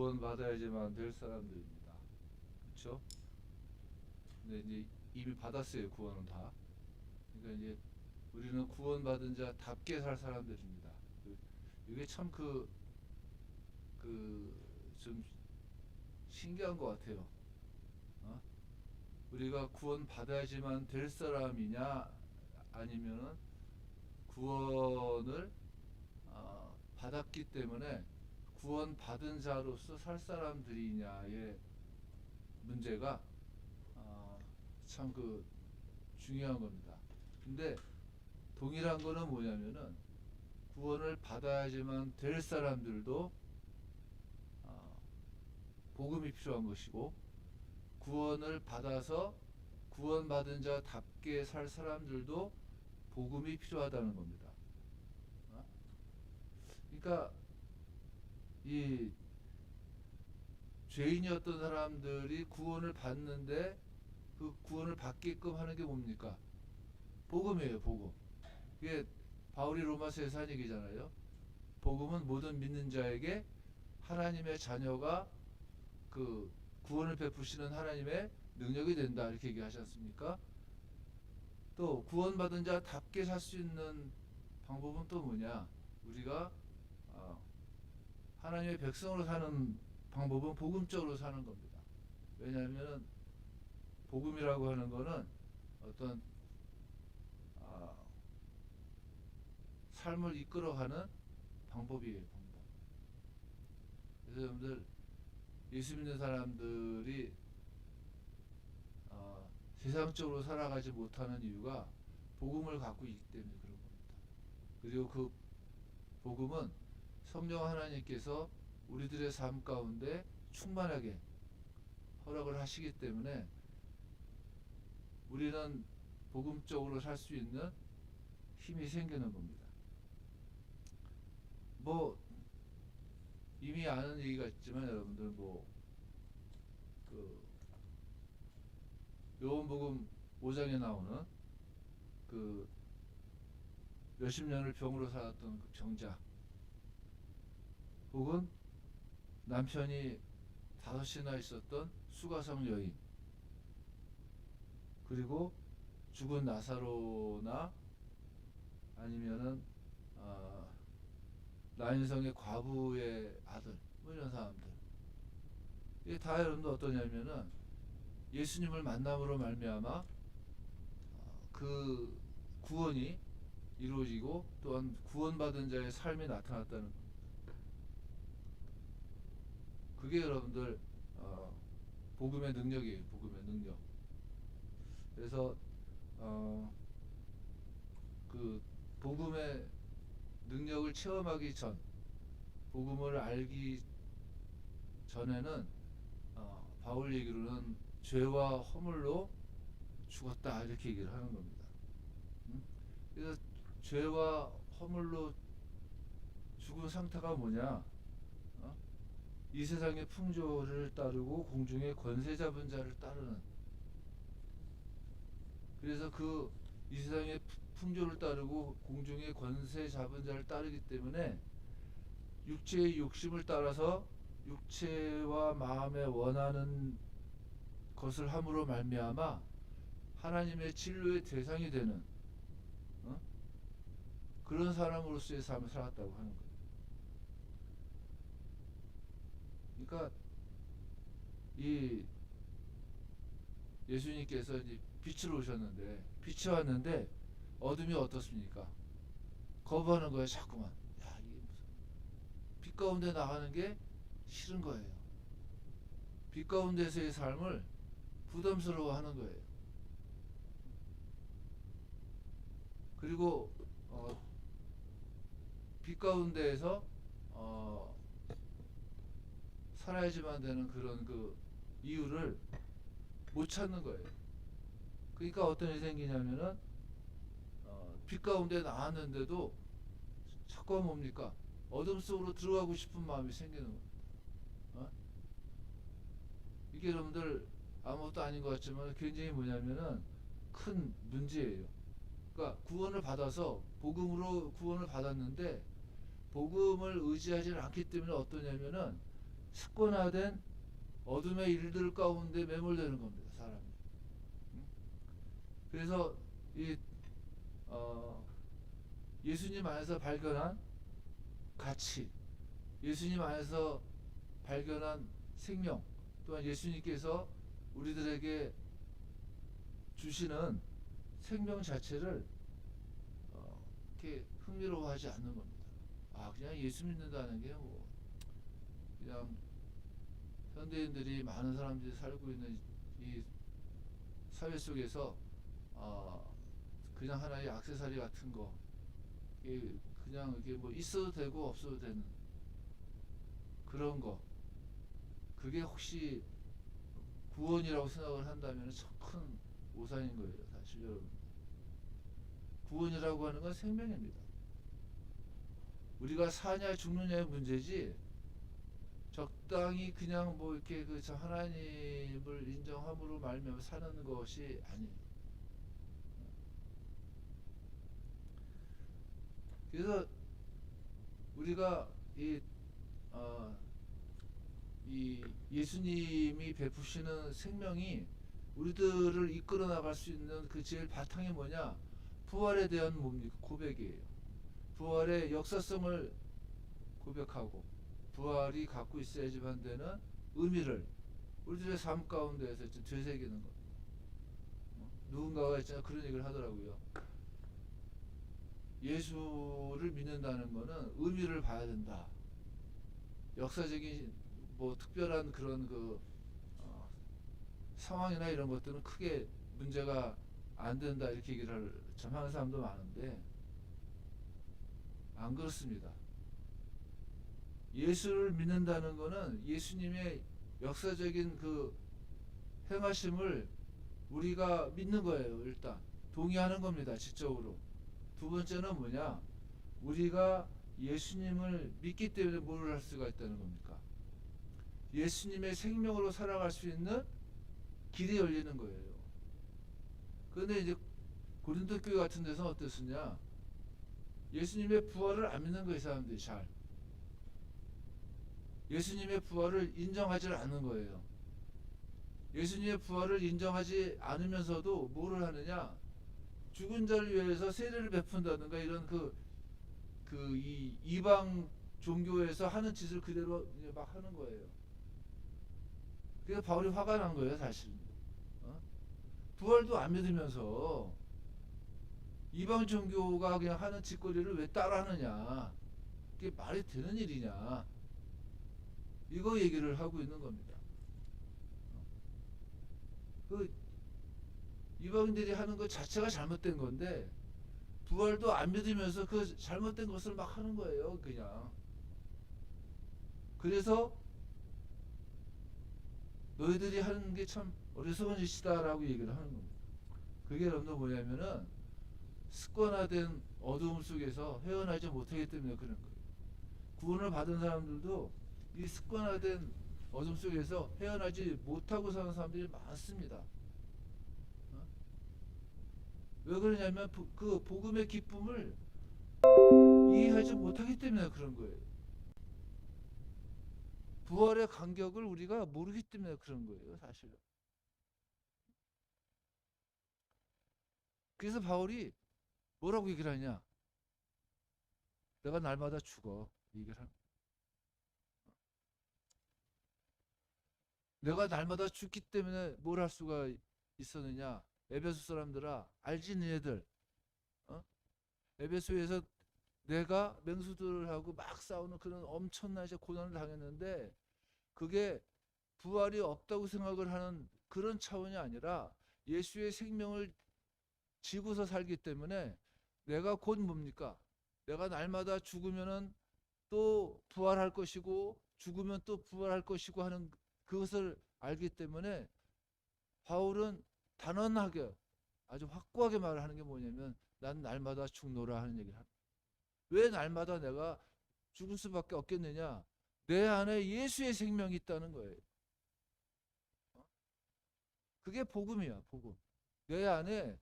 구원받아야지만 될 사람들입니다. 그렇죠? 근데 이제 이미 받았어요. 구원은 다. 그러니까 이제 우리는 구원받은 자답게 살 사람들입니다. 이게 참 좀 신기한 것 같아요. 어? 우리가 구원받아야지만 될 사람이냐, 아니면은 구원을 받았기 때문에 구원받은 자로서 살 사람들이냐의 문제가 참 중요한 겁니다. 근데 동일한 거는 뭐냐면은 구원을 받아야지만 될 사람들도 복음이 필요한 것이고, 구원을 받아서 구원받은 자답게 살 사람들도 복음이 필요하다는 겁니다. 그러니까 이 죄인이었던 사람들이 구원을 받는데 그 구원을 받게끔 하는 게 뭡니까? 복음이에요, 복음. 이게 바울이 로마서에서 한 얘기잖아요. 복음은 모든 믿는 자에게 하나님의 자녀가 구원을 베푸시는 하나님의 능력이 된다, 이렇게 얘기하지 않습니까? 또 구원받은 자답게 살 수 있는 방법은 또 뭐냐? 우리가 하나님의 백성으로 사는 방법은 복음적으로 사는 겁니다. 왜냐하면 복음이라고 하는 거는 어떤 삶을 이끌어가는 방법이에요, 방법. 그래서 여러분들, 예수 믿는 사람들이 세상적으로 살아가지 못하는 이유가 복음을 갖고 있기 때문에 그런 겁니다. 그리고 그 복음은 성령 하나님께서 우리들의 삶 가운데 충만하게 허락을 하시기 때문에 우리는 복음적으로 살 수 있는 힘이 생기는 겁니다. 뭐 이미 아는 얘기가 있지만 여러분들, 요한복음 5장에 나오는 몇십 년을 병으로 살았던 병자, 혹은 남편이 5이나 있었던 수가성 여인, 그리고 죽은 나사로나 아니면은 나인성의 과부의 아들, 뭐 이런 사람들, 이게 다 여러분들 어떠냐면은 예수님을 만남으로 말미암아 그 구원이 이루어지고 또한 구원받은 자의 삶이 나타났다는 겁니다. 그게 여러분들 복음의 능력이에요. 복음의 능력. 그래서 그 복음의 능력을 체험하기 전, 복음을 알기 전에는 바울 얘기로는 죄와 허물로 죽었다, 이렇게 얘기를 하는 겁니다. 그래서 죄와 허물로 죽은 상태가 뭐냐? 이 세상의 풍조를 따르고 공중의 권세 잡은 자를 따르는. 그래서 이 세상의 풍조를 따르고 공중의 권세 잡은 자를 따르기 때문에 육체의 욕심을 따라서 육체와 마음에 원하는 것을 함으로 말미암아 하나님의 진로의 대상이 되는 그런 사람으로서의 삶을 살았다고 하는 거예요. 그러니까 이 예수님께서 이제 빛으로 오셨는데, 빛이 왔는데 어둠이 어떻습니까? 거부하는 거예요, 자꾸만. 야, 이게 무슨 빛 가운데 나가는 게 싫은 거예요. 빛 가운데서의 삶을 부담스러워하는 거예요. 그리고 빛 가운데에서 살아야지만 되는 그런 이유를 못 찾는 거예요. 그러니까 어떤 일이 생기냐면은 빛 가운데 나왔는데도 자꾸 뭡니까? 어둠 속으로 들어가고 싶은 마음이 생기는 거예요. 이게 여러분들 아무것도 아닌 것 같지만 굉장히 뭐냐면은 큰 문제예요. 그러니까 구원을 받아서 복음으로 구원을 받았는데 복음을 의지하지 않기 때문에 어떠냐면은 습관화된 어둠의 일들 가운데 매몰되는 겁니다, 사람이. 음? 그래서 이 예수님 안에서 발견한 가치, 예수님 안에서 발견한 생명, 또한 예수님께서 우리들에게 주시는 생명 자체를 이렇게 흥미로워하지 않는 겁니다. 아, 그냥 예수 믿는다는 게 뭐 그냥 현대인들이 많은 사람들이 살고 있는 이 사회 속에서 그냥 하나의 액세서리 같은 거, 그냥 이게 뭐 있어도 되고 없어도 되는 그런 거, 그게 혹시 구원이라고 생각을 한다면 참 큰 오산인 거예요, 사실 여러분. 구원이라고 하는 건 생명입니다. 우리가 사냐 죽느냐의 문제지, 적당히 그냥 뭐 이렇게 저 하나님을 인정함으로 말미암아 사는 것이 아니에요. 그래서 우리가 어, 이 예수님이 베푸시는 생명이 우리들을 이끌어 나갈 수 있는 그 제일 바탕이 뭐냐? 부활에 대한 뭡니까? 고백이에요. 부활의 역사성을 고백하고 부활이 갖고 있어야지만 되는 의미를 우리들의 삶 가운데에서 되새기는 겁니다. 누군가가 있잖아 그런 얘기를 하더라고요. 예수를 믿는다는 거는 의미를 봐야 된다. 역사적인 뭐 특별한 그런 상황이나 이런 것들은 크게 문제가 안 된다 이렇게 얘기를 하는 사람도 많은데 안 그렇습니다. 예수를 믿는다는 거는 예수님의 역사적인 그 행하심을 우리가 믿는 거예요. 일단 동의하는 겁니다. 지적으로. 두 번째는 뭐냐? 우리가 예수님을 믿기 때문에 뭘 할 수가 있다는 겁니까? 예수님의 생명으로 살아갈 수 있는 길이 열리는 거예요. 그런데 이제 고린도 교회 같은 데서는 어땠느냐? 예수님의 부활을 안 믿는 거예요, 사람들이 잘. 예수님의 부활을 인정하지 않는 거예요. 예수님의 부활을 인정하지 않으면서도 뭐를 하느냐? 죽은 자를 위해서 세례를 베푼다든가 이런 이 이방 종교에서 하는 짓을 그대로 이제 막 하는 거예요. 그래서 바울이 화가 난 거예요, 사실. 부활도 안 믿으면서 이방 종교가 그냥 하는 짓거리를 왜 따라하느냐? 그게 말이 되는 일이냐? 이거 얘기를 하고 있는 겁니다. 그 이방인들이 하는 것 자체가 잘못된 건데 부활도 안 믿으면서 그 잘못된 것을 막 하는 거예요, 그냥. 그래서 너희들이 하는 게 참 어리석은 짓이다라고 얘기를 하는 겁니다. 그게 여러분들 뭐냐면은 습관화된 어두움 속에서 헤어나지 못하기 때문에 그런 거예요. 구원을 받은 사람들도 이 습관화된 어둠 속에서 헤어나지 못하고 사는 사람들이 많습니다. 왜 그러냐면 그 복음의 기쁨을 이해하지 못하기 때문에 그런 거예요. 부활의 간격을 우리가 모르기 때문에 그런 거예요, 사실은. 그래서 바울이 뭐라고 얘기를 하냐? 내가 날마다 죽어. 얘기를 하는. 내가 날마다 죽기 때문에 뭘 할 수가 있었느냐? 에베소 사람들아, 알지 너희들? 에베소에서 내가 맹수들하고 막 싸우는 그런 엄청난 이제 고난을 당했는데 그게 부활이 없다고 생각을 하는 그런 차원이 아니라 예수의 생명을 지고서 살기 때문에 내가 곧 뭡니까? 내가 날마다 죽으면은 또 부활할 것이고 죽으면 또 부활할 것이고 하는 그것을 알기 때문에 바울은 단언하게 아주 확고하게 말을 하는 게 뭐냐면 난 날마다 죽노라 하는 얘기를 합니다. 왜 날마다 내가 죽을 수밖에 없겠느냐? 내 안에 예수의 생명이 있다는 거예요. 그게 복음이야, 복음. 내 안에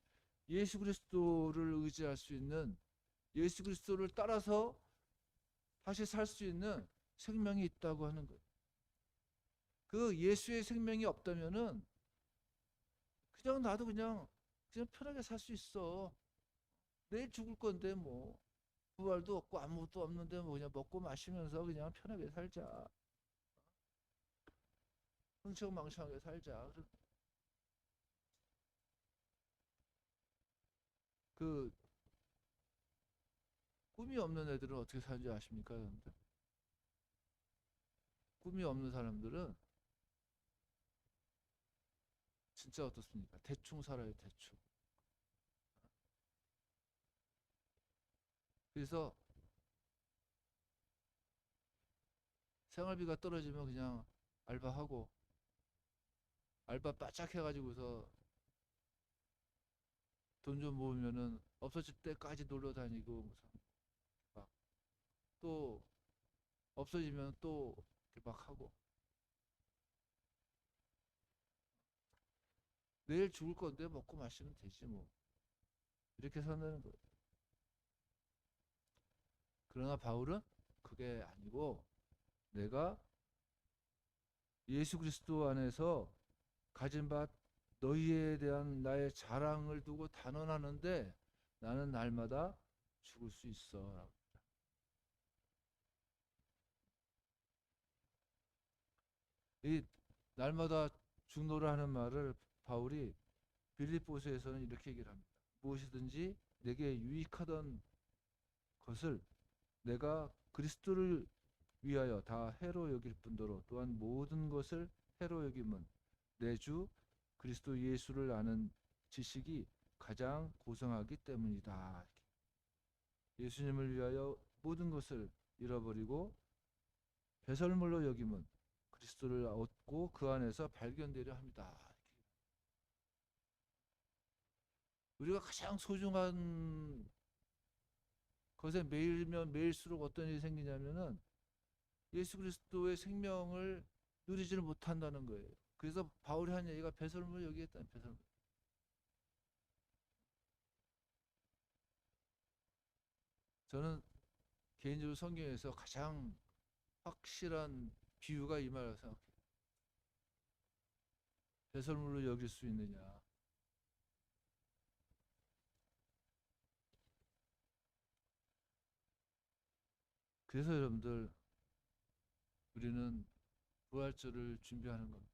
예수 그리스도를 의지할 수 있는 예수 그리스도를 따라서 다시 살 수 있는 생명이 있다고 하는 거예요. 그 예수의 생명이 없다면은 그냥 나도 그냥 편하게 살 수 있어. 내일 죽을 건데 뭐 부활도 없고 아무것도 없는데 뭐 그냥 먹고 마시면서 그냥 편하게 살자. 흥청망청하게 살자. 그 꿈이 없는 애들은 어떻게 사는지 아십니까, 여러분들? 꿈이 없는 사람들은 진짜 어떻습니까? 대충 살아요, 대충. 그래서 생활비가 떨어지면 그냥 알바하고 알바 바짝 해가지고서 돈 좀 모으면은 없어질 때까지 놀러 다니고 또 없어지면 또 이렇게 막 하고 내일 죽을 건데 먹고 마시면 되지 뭐 이렇게 산다는 거예요. 그러나 바울은 그게 아니고 내가 예수 그리스도 안에서 가진 바 너희에 대한 나의 자랑을 두고 단언하는데 나는 날마다 죽을 수 있어. 이 날마다 죽노라 하는 말을 바울이 빌립보서에서는 이렇게 얘기를 합니다. 무엇이든지 내게 유익하던 것을 내가 그리스도를 위하여 다 해로 여길 뿐더러 또한 모든 것을 해로 여김은 내 주 그리스도 예수를 아는 지식이 가장 고상하기 때문이다. 예수님을 위하여 모든 것을 잃어버리고 배설물로 여김은 그리스도를 얻고 그 안에서 발견되려 합니다. 우리가 가장 소중한 것에 매일면 매일수록 어떤 일이 생기냐면은 예수 그리스도의 생명을 누리지를 못한다는 거예요. 그래서 바울이 한 얘기가 배설물 여기겠다. 배설물. 저는 개인적으로 성경에서 가장 확실한 비유가 이 말이라고 생각해요. 배설물로 여길 수 있느냐. 그래서 여러분들 우리는 부활절을 준비하는 겁니다.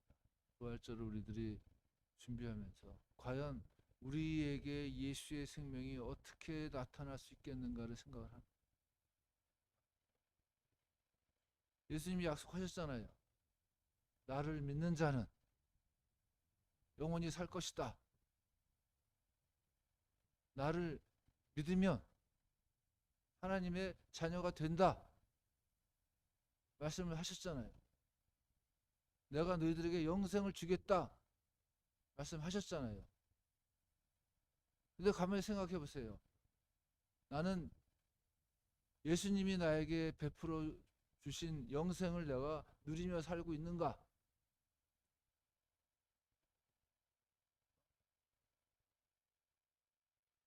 부활절을 우리들이 준비하면서 과연 우리에게 예수의 생명이 어떻게 나타날 수 있겠는가를 생각을 합니다. 예수님이 약속하셨잖아요. 나를 믿는 자는 영원히 살 것이다. 나를 믿으면 하나님의 자녀가 된다. 말씀을 하셨잖아요. 내가 너희들에게 영생을 주겠다. 말씀하셨잖아요. 근데 가만히 생각해 보세요. 나는 예수님이 나에게 베풀어 주신 영생을 내가 누리며 살고 있는가?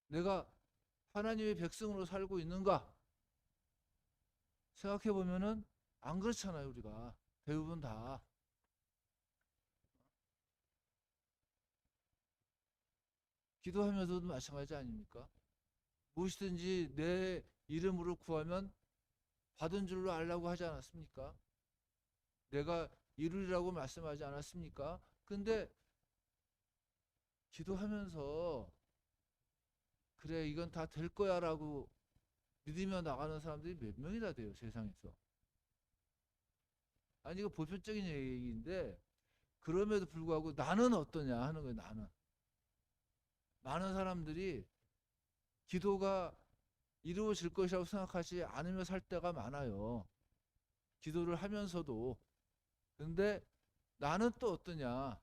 내가 하나님의 백성으로 살고 있는가? 생각해 보면은 안 그렇잖아요, 우리가. 대부분 다. 기도하면서도 마찬가지 아닙니까? 무엇이든지 내 이름으로 구하면 받은 줄로 알라고 하지 않았습니까? 내가 이루리라고 말씀하지 않았습니까? 근데 기도하면서 그래 이건 다 될 거야 라고 믿으며 나가는 사람들이 몇 명이나 돼요 세상에서. 아니 이거 보편적인 얘기인데 그럼에도 불구하고 나는 어떠냐 하는 거예요. 나는 많은 사람들이 기도가 이루어질 것이라고 생각하지 않으며 살 때가 많아요. 기도를 하면서도. 근데 나는 또 어떠냐?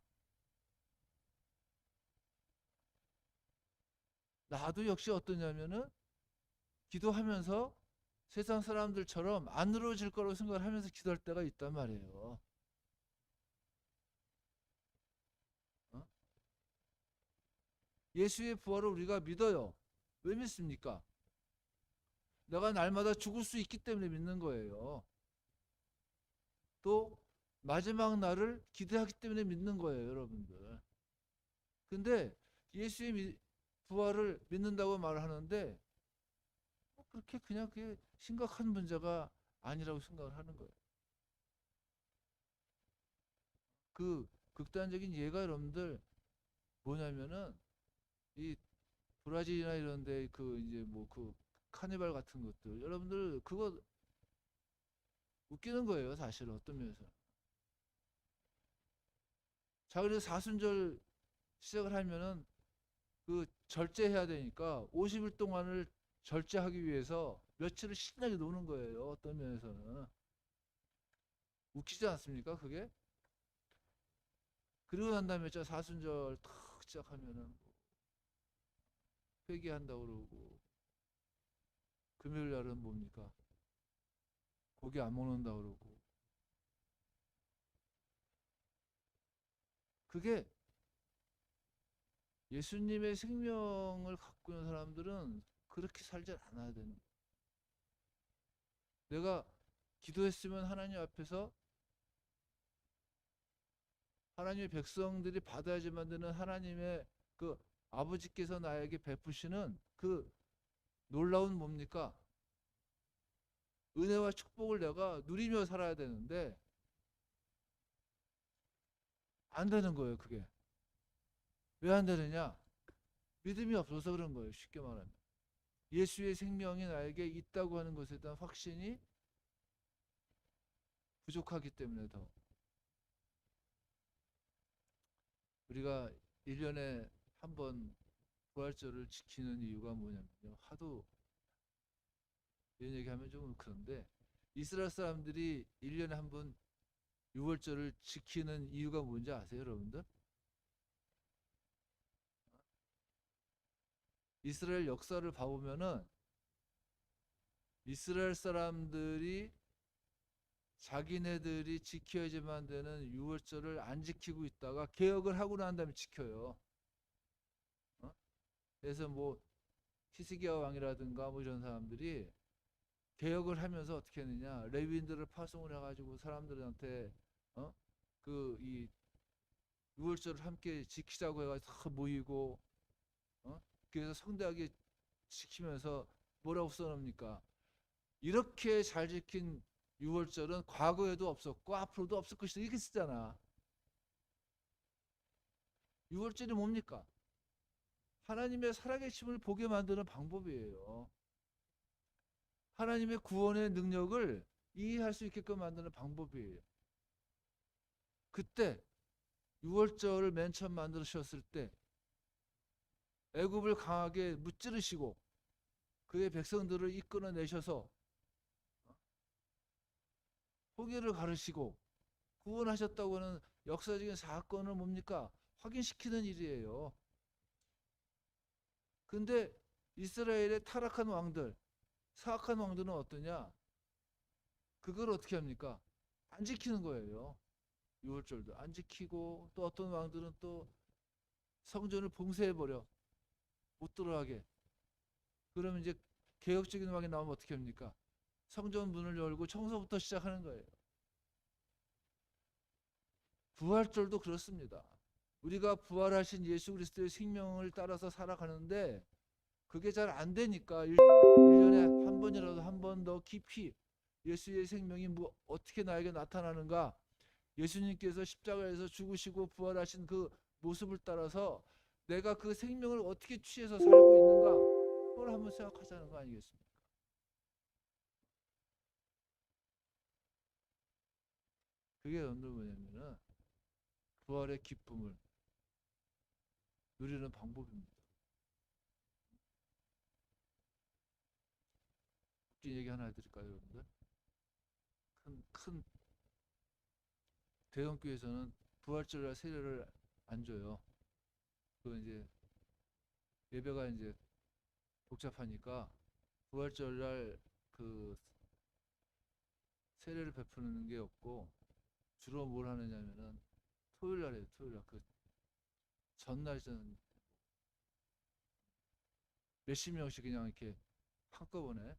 나도 역시 어떠냐면은 기도하면서 세상 사람들처럼 안 이루어질 거라고 생각을 하면서 기도할 때가 있단 말이에요. 어? 예수의 부활을 우리가 믿어요. 왜 믿습니까? 내가 날마다 죽을 수 있기 때문에 믿는 거예요. 또 마지막 날을 기대하기 때문에 믿는 거예요, 여러분들. 근데 예수의 부활을 믿는다고 말하는데 그렇게 그냥 그게 심각한 문제가 아니라고 생각을 하는 거예요. 그 극단적인 예가 여러분들 뭐냐면은 이 브라질이나 이런 데 그 이제 뭐 그 카니발 같은 것들 여러분들 그거 웃기는 거예요, 사실 어떤 면에서. 자, 그래서 사순절 시작을 하면은 그 절제해야 되니까 50일 동안을 절제하기 위해서 며칠을 신나게 노는 거예요, 어떤 면에서는. 웃기지 않습니까, 그게? 그리고 난 다음에 저 사순절 탁 시작하면은 회개한다고 그러고, 금요일 날은 뭡니까? 고기 안 먹는다고 그러고. 그게 예수님의 생명을 갖고 있는 사람들은 그렇게 살지 않아야 되는 거예요. 내가 기도했으면 하나님 앞에서 하나님의 백성들이 받아야지만 되는 하나님의 그 아버지께서 나에게 베푸시는 그 놀라운 뭡니까? 은혜와 축복을 내가 누리며 살아야 되는데 안 되는 거예요, 그게. 왜 안 되느냐? 믿음이 없어서 그런 거예요, 쉽게 말하면. 예수의 생명이 나에게 있다고 하는 것에 대한 확신이 부족하기 때문에 더 우리가 1년에 한 번 부활절을 지키는 이유가 뭐냐면요. 하도 이런 얘기하면 좀 그런데 이스라엘 사람들이 1년에 한 번 6월절을 지키는 이유가 뭔지 아세요, 여러분들? 이스라엘 역사를 봐보면은 이스라엘 사람들이 자기네들이 지켜야지만 되는 6월절을 안 지키고 있다가 개혁을 하고 난 다음에 지켜요. 어? 그래서 뭐 히스기야 왕이라든가 뭐 이런 사람들이 개혁을 하면서 어떻게 했느냐, 레위인들을 파송을 해가지고 사람들한테 그이 6월절을 함께 지키자고 해가지고 다 모이고 그래서 성대하게 지키면서 뭐라고 써놓습니까? 이렇게 잘 지킨 6월절은 과거에도 없었고 앞으로도 없을 것이다 이렇게 쓰잖아. 6월절이 뭡니까? 하나님의 살아계심을 보게 만드는 방법이에요. 하나님의 구원의 능력을 이해할 수 있게끔 만드는 방법이에요. 그때 6월절을 맨 처음 만드셨을 때 애굽을 강하게 무찌르시고 그의 백성들을 이끌어내셔서 포기를 가르시고 구원하셨다고 하는 역사적인 사건을 뭡니까? 확인시키는 일이에요. 근데 이스라엘의 타락한 왕들, 사악한 왕들은 어떠냐? 그걸 어떻게 합니까? 안 지키는 거예요. 6월절도 안 지키고 또 어떤 왕들은 또 성전을 봉쇄해버려. 못 들어가게. 그러면 이제 개혁적인 왕이 나오면 어떻게 합니까? 성전 문을 열고 청소부터 시작하는 거예요. 부활절도 그렇습니다. 우리가 부활하신 예수 그리스도의 생명을 따라서 살아가는데 그게 잘 안 되니까 1년에 한 번이라도 한 번 더 깊이 예수의 생명이 뭐 어떻게 나에게 나타나는가, 예수님께서 십자가에서 죽으시고 부활하신 그 모습을 따라서 내가 그 생명을 어떻게 취해서 살고 있는가, 그걸 한번 생각하자는 거 아니겠습니까? 그게 여러분들 뭐냐면은 부활의 기쁨을 누리는 방법입니다. 웃긴 얘기 하나 해드릴까요, 여러분들? 큰 대형 교회에서는 부활절날 세례를 안 줘요. 그 이제 예배가 이제 복잡하니까 부활절날 그 세례를 베푸는 게 없고 주로 뭘 하느냐면은 토요일 날에 토요일 날 그 전날 전 몇십 명씩 그냥 이렇게 한꺼번에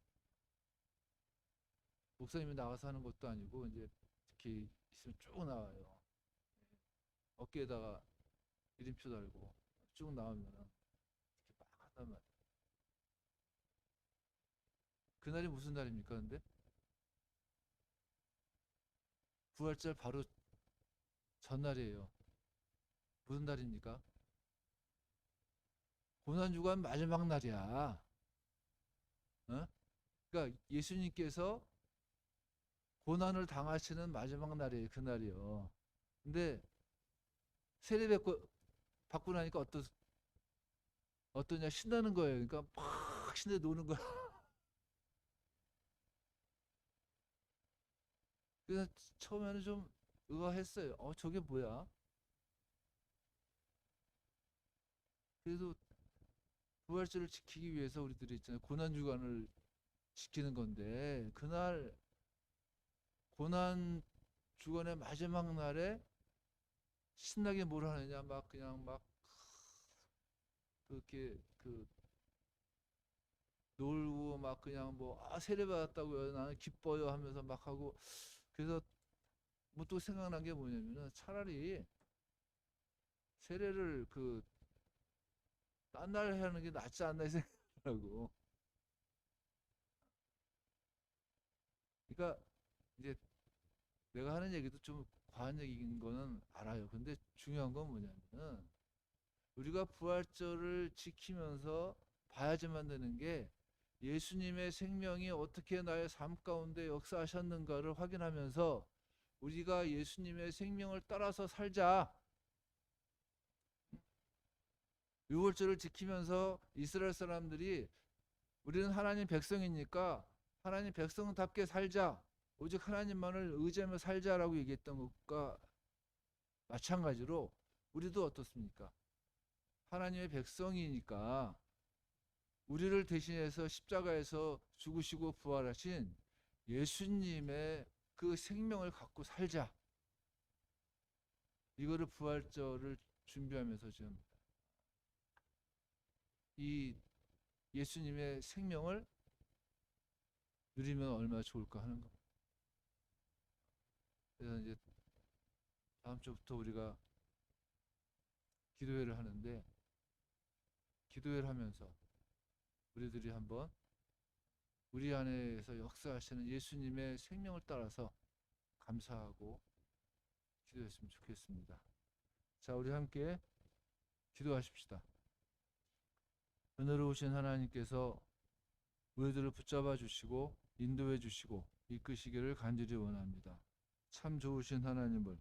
목사님이 나가서 하는 것도 아니고 이제 특히 있으면 쭉 나와요. 어깨에다가 이름표 달고 쭉 나오면은 이렇게 막 하단 말이에요. 그날이 무슨 날입니까? 근데 부활절 바로 전날이에요. 무슨 날입니까? 고난주간 마지막 날이야. 어? 그러니까 예수님께서 고난을 당하시는 마지막 날이에요. 그날이요. 근데 세례 받고 나니까 어떠냐? 신나는 거예요. 그러니까 막 신나 노는 거야. 그래서 처음에는 좀 의아했어요. 저게 뭐야? 그래도 부활절을 지키기 위해서 우리들이 있잖아요. 고난주간을 지키는 건데 그날 고난 주간의 마지막 날에 신나게 뭘 하느냐? 막 그냥 막 그렇게 놀고 막 그냥 뭐 세례 받았다고요. 나는 기뻐요 하면서 막 하고 그래서 뭐 또 생각난 게 뭐냐면은 차라리 세례를 딴 날 하는 게 낫지 않나 이 생각하고. 그러니까 이제 내가 하는 얘기도 좀 과한 얘기인 거는 알아요. 근데 중요한 건 뭐냐면은 우리가 부활절을 지키면서 봐야지만 되는 게 예수님의 생명이 어떻게 나의 삶 가운데 역사하셨는가를 확인하면서 우리가 예수님의 생명을 따라서 살자. 유월절을 지키면서 이스라엘 사람들이 우리는 하나님 백성이니까 하나님 백성답게 살자. 오직 하나님만을 의지하며 살자라고 얘기했던 것과 마찬가지로 우리도 어떻습니까? 하나님의 백성이니까 우리를 대신해서 십자가에서 죽으시고 부활하신 예수님의 그 생명을 갖고 살자. 이거를 부활절을 준비하면서 지금 이 예수님의 생명을 누리면 얼마나 좋을까 하는 겁니다. 그래서 이제 다음 주부터 우리가 기도회를 하는데 기도회를 하면서 우리들이 한번 우리 안에서 역사하시는 예수님의 생명을 따라서 감사하고 기도했으면 좋겠습니다. 자, 우리 함께 기도하십시다. 은혜로우신 하나님께서 우리들을 붙잡아 주시고 인도해 주시고 이끄시기를 간절히 원합니다. 참 좋으신 하나님을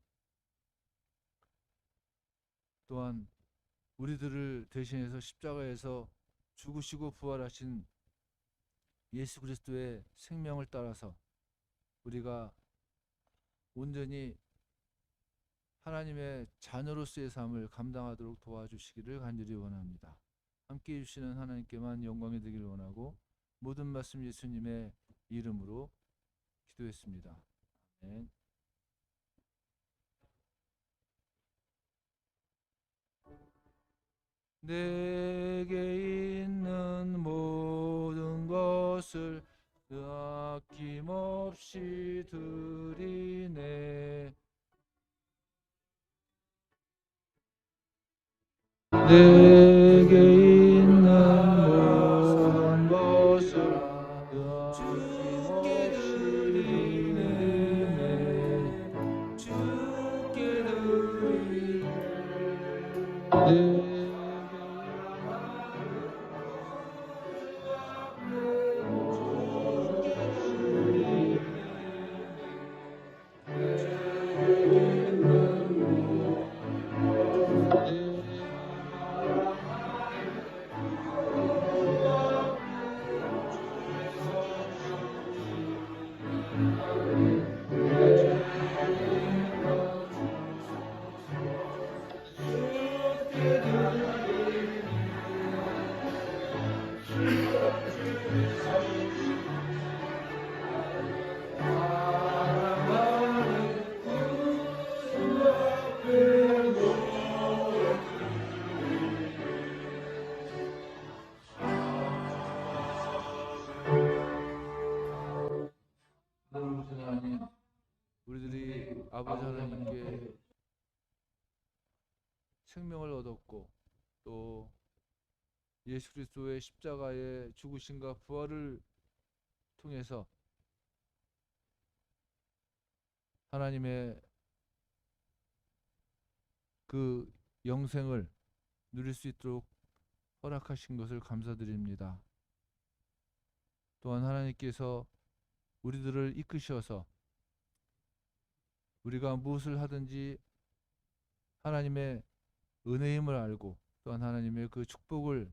또한 우리들을 대신해서 십자가에서 죽으시고 부활하신 예수 그리스도의 생명을 따라서 우리가 온전히 하나님의 자녀로서의 삶을 감당하도록 도와주시기를 간절히 원합니다. 함께해 주시는 하나님께만 영광이 되기를 원하고 모든 말씀 예수님의 이름으로 기도했습니다. 아멘. 내게 있는 모든 것을 아낌없이 드리네. 내게 있는 모든 것을 아낌없이 드리네. 주께 드리네. 아버지 하나님께 생명을 얻었고 또 예수 그리스도의 십자가의 죽으심과 부활을 통해서 하나님의 그 영생을 누릴 수 있도록 허락하신 것을 감사드립니다. 또한 하나님께서 우리들을 이끄셔서 우리가 무엇을 하든지 하나님의 은혜임을 알고 또한 하나님의 그 축복을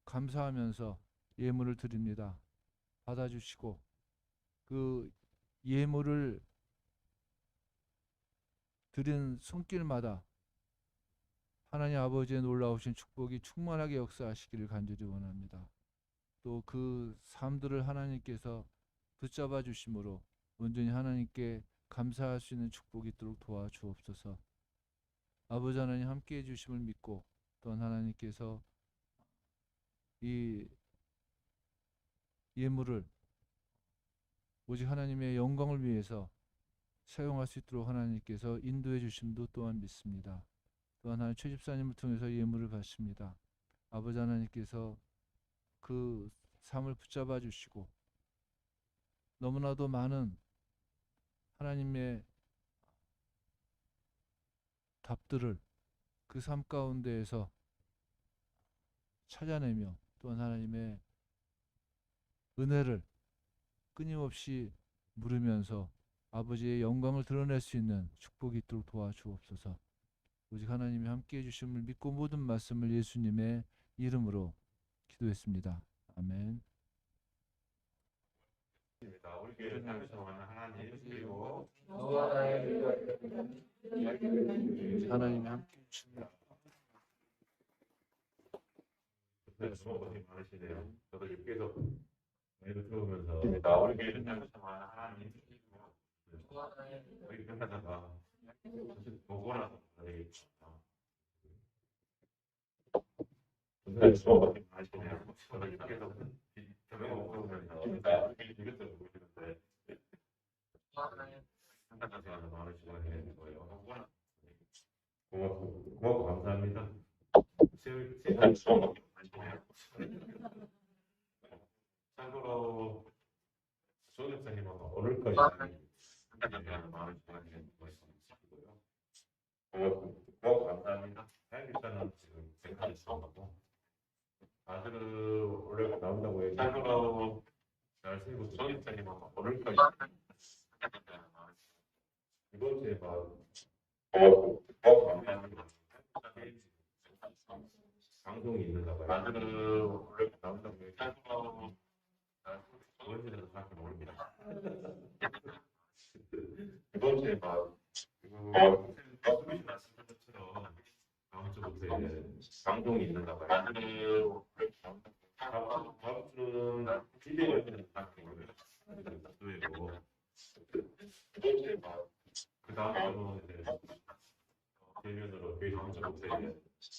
감사하면서 예물을 드립니다. 받아주시고 그 예물을 드린 손길마다 하나님 아버지의 놀라우신 축복이 충만하게 역사하시기를 간절히 원합니다. 또 그 삶들을 하나님께서 붙잡아 주심으로 온전히 하나님께 감사할 수 있는 축복이 있도록 도와주옵소서. 아버지 하나님 함께해 주심을 믿고 또한 하나님께서 이 예물을 오직 하나님의 영광을 위해서 사용할 수 있도록 하나님께서 인도해 주심도 또한 믿습니다. 또한 하나님 최집사님을 통해서 예물을 받습니다. 아버지 하나님께서 그 삶을 붙잡아 주시고 너무나도 많은 하나님의 답들을 그 삶 가운데에서 찾아내며 또한 하나님의 은혜를 끊임없이 물으면서 아버지의 영광을 드러낼 수 있는 축복이 있도록 도와주옵소서. 오직 하나님이 함께해 주심을 믿고 모든 말씀을 예수님의 이름으로 기도했습니다. 아멘. 우리 교회를 향하시는 하나님 그리고 하나님이 함께해 주십니다. 고생 많으시네요. 저도 계속 매일 들어오면서 우리 교회를 향하시는 하나님 우리 변화자가 보고 나서 되겠죠. 고생 많으시네요. 저도 계속 들어오면서 이것저것 보시는데 변화자가 많으시는 거예요. 고맙고 감사합니다. 참고로 조교사님하고 오늘까지 많은 시간을 말씀드리고요. 고맙고 감사합니다. 사역기사는 지금 생각이 있어가고 아들은 원래 나온다고 해서 참고로 날씨고 조교사님하고 오늘까지 이번 주에 고맙고 감사합니다. 방송이 있는가 봐요. 아들은 원래 나온다고 해서 참고로 언제라도 다시 모릅니다. 이번 주에 말씀하신 것처럼 다음 주부터 방송이 있는가 봐요. 다음 주는 비대오에서 다시 모릅니다. 그 다음 주는 이제 대면으로 교회 다음 주부터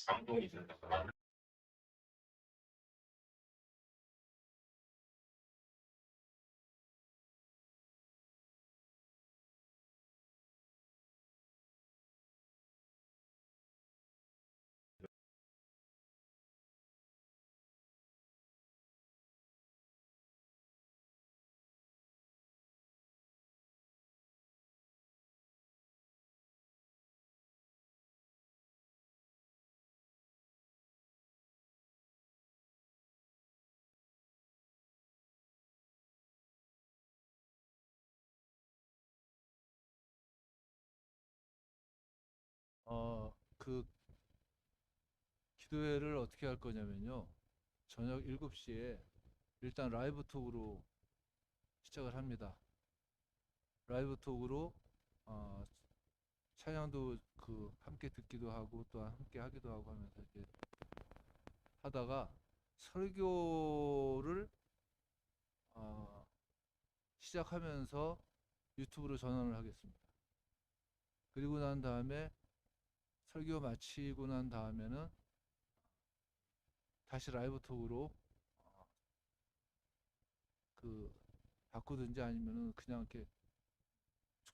방송이 있는가 봐요. 그 기도회를 어떻게 할 거냐면요. 저녁 7시에 일단 라이브 톡으로 시작을 합니다. 라이브 톡으로 찬양도 그 함께 듣기도 하고 또 함께 하기도 하고 하면서 이렇게 하다가 설교를 시작하면서 유튜브로 전환을 하겠습니다. 그리고 난 다음에 설교 마치고 난 다음에는 다시 라이브 톡으로 그 바꾸든지 아니면은 그냥 이렇게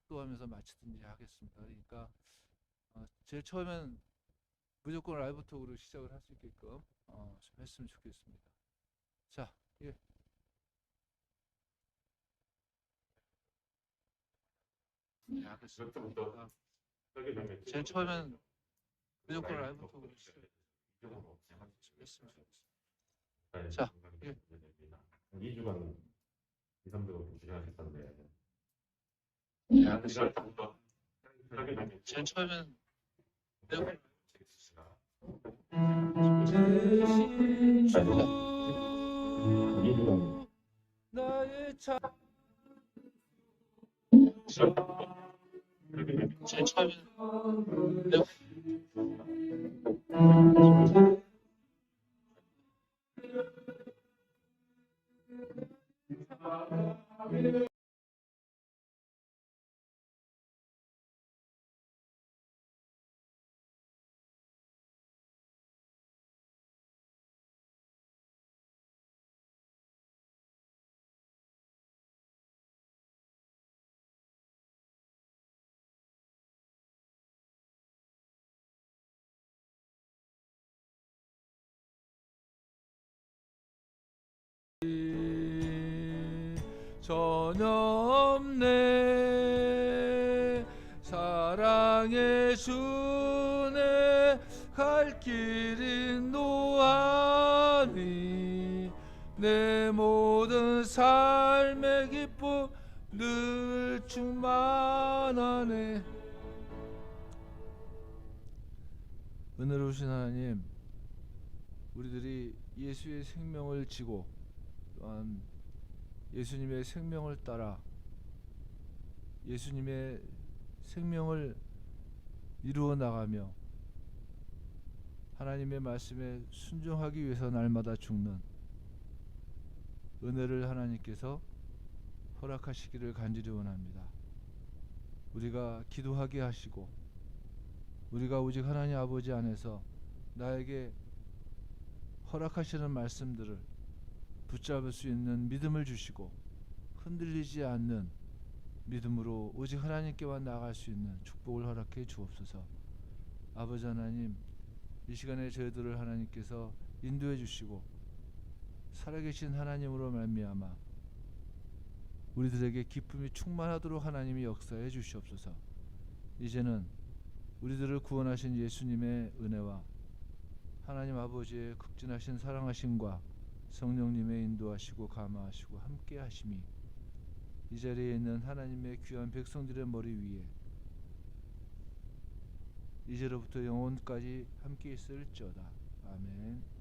축도하면서 마치든지 하겠습니다. 그러니까 제일 처음엔 무조건 라이브 톡으로 시작을 할 수 있게끔 좀 했으면 좋겠습니다. 자, 예. 네, 알겠습니다. 제일 처음엔 무조건 라이브 톡으로 시작을 했으면 좋겠습니다. 자, 예. 2주간 2, 3주간 고생하셨던데 네, 알겠습니다. 제일 처음엔 무조건 제신주 나의 자 제일 처음엔 전혀 없네 사랑의 주네 갈 길은 노하니 내 모든 삶의 기쁨 늘 충만하네. 은혜로우신 하나님, 우리들이 예수의 생명을 지고 또한 예수님의 생명을 따라 예수님의 생명을 이루어 나가며 하나님의 말씀에 순종하기 위해서 날마다 죽는 은혜를 하나님께서 허락하시기를 간절히 원합니다. 우리가 기도하게 하시고 우리가 오직 하나님 아버지 안에서 나에게 허락하시는 말씀들을 붙잡을 수 있는 믿음을 주시고 흔들리지 않는 믿음으로 오직 하나님께만 나아갈 수 있는 축복을 허락해 주옵소서. 아버지 하나님, 이 시간에 저희들을 하나님께서 인도해 주시고 살아계신 하나님으로 말미암아 우리들에게 기쁨이 충만하도록 하나님이 역사해 주시옵소서. 이제는 우리들을 구원하신 예수님의 은혜와 하나님 아버지의 극진하신 사랑하심과 성령님의 인도하시고 감화하시고 함께 하심이 이 자리에 있는 하나님의 귀한 백성들의 머리 위에 이제로부터 영원까지 함께 있을지어다. 아멘.